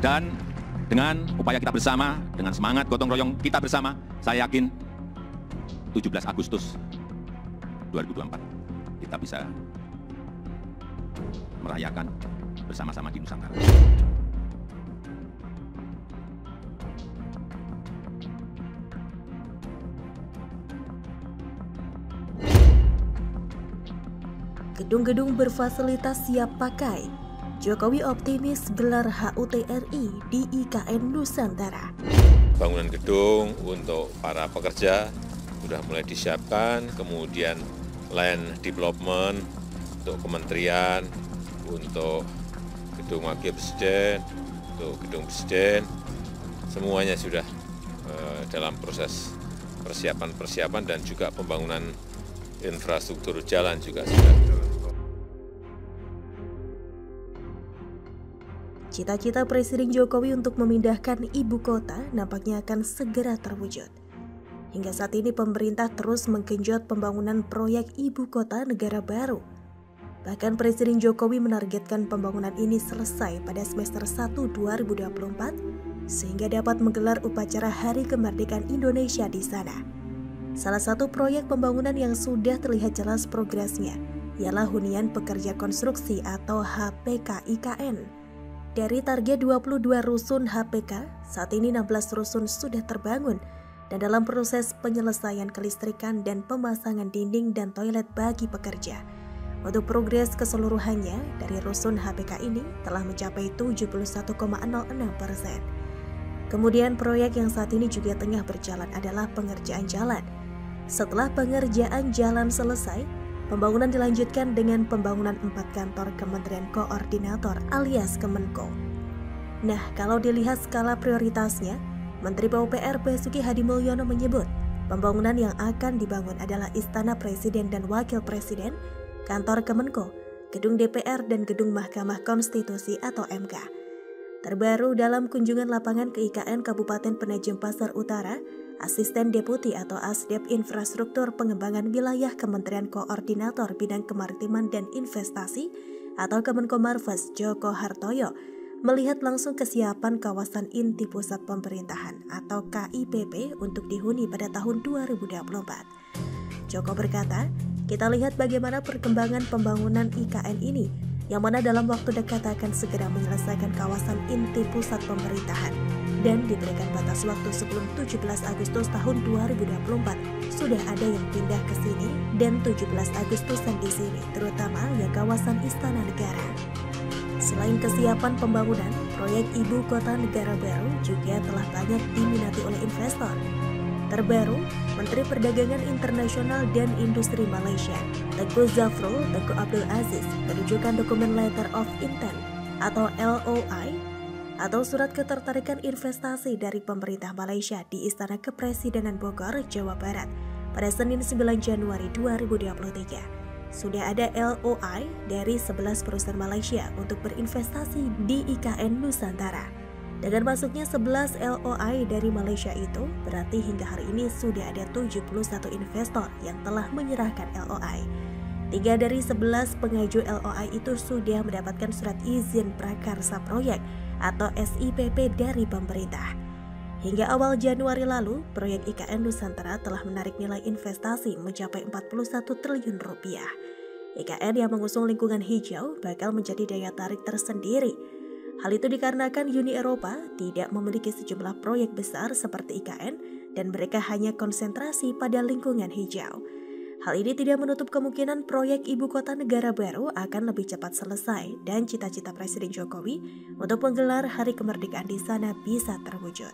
Dan dengan upaya kita bersama, dengan semangat gotong royong kita bersama, saya yakin 17 Agustus 2024 kita bisa merayakan bersama-sama di Nusantara. Gedung-gedung berfasilitas siap pakai. Jokowi optimis gelar HUT RI di IKN Nusantara. Bangunan gedung untuk para pekerja sudah mulai disiapkan, kemudian land development untuk kementerian, untuk gedung wakil presiden, untuk gedung presiden, semuanya sudah dalam proses persiapan dan juga pembangunan infrastruktur jalan juga sudah. Cita-cita Presiden Jokowi untuk memindahkan ibu kota nampaknya akan segera terwujud. Hingga saat ini pemerintah terus menggenjot pembangunan proyek ibu kota negara baru. Bahkan Presiden Jokowi menargetkan pembangunan ini selesai pada semester 1 2024 sehingga dapat menggelar upacara Hari Kemerdekaan Indonesia di sana. Salah satu proyek pembangunan yang sudah terlihat jelas progresnya ialah Hunian Pekerja Konstruksi atau HPK IKN. Dari target 22 rusun HPK, saat ini 16 rusun sudah terbangun dan dalam proses penyelesaian kelistrikan dan pemasangan dinding dan toilet bagi pekerja. Untuk progres keseluruhannya dari rusun HPK ini telah mencapai 71,06%. Kemudian proyek yang saat ini juga tengah berjalan adalah pengerjaan jalan. Setelah pengerjaan jalan selesai, pembangunan dilanjutkan dengan pembangunan 4 kantor Kementerian Koordinator alias Kemenko. Nah, kalau dilihat skala prioritasnya, Menteri PUPR Basuki Hadimulyono menyebut pembangunan yang akan dibangun adalah Istana Presiden dan Wakil Presiden, kantor Kemenko, gedung DPR dan gedung Mahkamah Konstitusi atau MK. Terbaru dalam kunjungan lapangan ke IKN Kabupaten Penajam Pasar Utara, Asisten Deputi atau Asdep Infrastruktur Pengembangan Wilayah Kementerian Koordinator Bidang Kemaritiman dan Investasi atau Kemenkomarves Joko Hartoyo melihat langsung kesiapan kawasan inti pusat pemerintahan atau KIPP untuk dihuni pada tahun 2024. Joko berkata, kita lihat bagaimana perkembangan pembangunan IKN ini yang mana dalam waktu dekat akan segera menyelesaikan kawasan inti pusat pemerintahan dan diberikan batas waktu sebelum 17 Agustus tahun 2024 sudah ada yang pindah ke sini dan 17 Agustusan di sini, terutama yang kawasan Istana Negara. Selain kesiapan pembangunan, proyek Ibu Kota Negara baru juga telah banyak diminati oleh investor. Terbaru, Menteri Perdagangan Internasional dan Industri Malaysia, Tengku Zafrul Tengku Abdul Aziz, menunjukkan dokumen Letter of Intent atau LOI atau Surat Ketertarikan Investasi dari pemerintah Malaysia di Istana Kepresidenan Bogor, Jawa Barat pada Senin 9 Januari 2023. Sudah ada LOI dari 11 perusahaan Malaysia untuk berinvestasi di IKN Nusantara. Dengan masuknya 11 LOI dari Malaysia itu, berarti hingga hari ini sudah ada 71 investor yang telah menyerahkan LOI. 3 dari 11 pengaju LOI itu sudah mendapatkan surat izin prakarsa proyek atau SIPP dari pemerintah. Hingga awal Januari lalu, proyek IKN Nusantara telah menarik nilai investasi mencapai 41 triliun rupiah. IKN yang mengusung lingkungan hijau bakal menjadi daya tarik tersendiri. Hal itu dikarenakan Uni Eropa tidak memiliki sejumlah proyek besar seperti IKN dan mereka hanya konsentrasi pada lingkungan hijau. Hal ini tidak menutup kemungkinan proyek Ibu Kota Negara baru akan lebih cepat selesai dan cita-cita Presiden Jokowi untuk menggelar Hari Kemerdekaan di sana bisa terwujud.